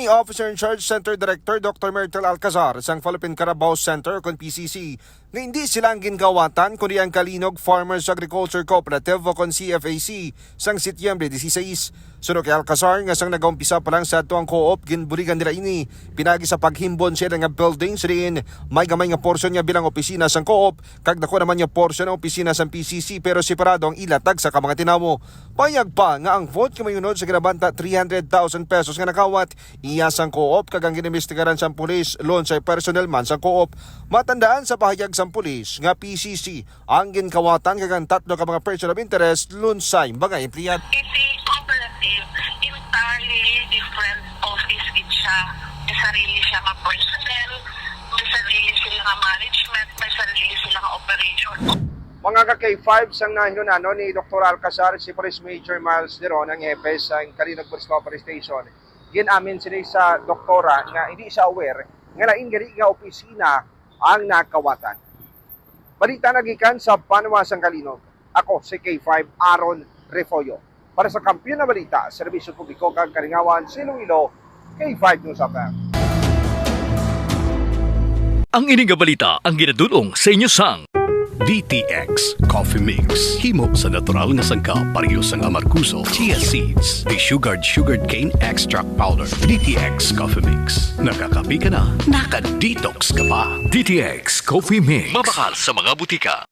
ni Officer in Charge Center Director Dr. Myrtle Alcazar sang Philppine Carabao Center kon PCC nga hindi sila ang Ginkawatan kundi ang Kalinog Farmers Agriculture Cooperative o kon CFAC sang Setyembre 16. Suno kay Alcazar nga sang nagaumpisa pa lang sa ato ang co-op ginbuligan nila ini pinagi sa paghimbon sila nga building sirin may gamay nga porsyon niya bilang opisina sang co-op kag dako naman niya porsyon ng opisina sang PCC pero separado ang ilatag sa mga tinawo. Payag pa nga ang vote kamayunod sa ginabanta 300,000 pesos nga nakawat iya sang co-op kag ang ginimestigaran sang pulis loan sa personnel man sang co-op. Matandaan sa pahayag sang pulis nga PCC ang Ginkawatan kag ang tatlo ka mga person of interest lunsay mga empleyado. Entirely different office gid siya. May sarili siya nga personnel, may sarili sila nga management, may sarili sila nga operation. Mga ka-K5 sang nahinunano ni Dr. Alcazar, si Police Major Miles Deron, ang hepe sa Kalinog Police Police Station. Ginamin sila sa doktora nga hindi siya aware nga naingari nga opisina ang nakawatan. Balita nagikan sa Panuwasang Kalinog. Ako si K5 Aaron Refollo. Para sa Kampiyon na Balita, Serbisyo Publiko kag Kalingawan, Iloilo, K5 News FM. Ang ining balita ang ginadulong sa inyo sang DTX Coffee Mix. Himo sa natural nga sangka pareho sang amarkuso, chia seeds, sugared cane extract powder. DTX Coffee Mix. Nakakapi ka na, naka-detox ka pa. DTX Coffee Mix. Mabakal sa mga butika.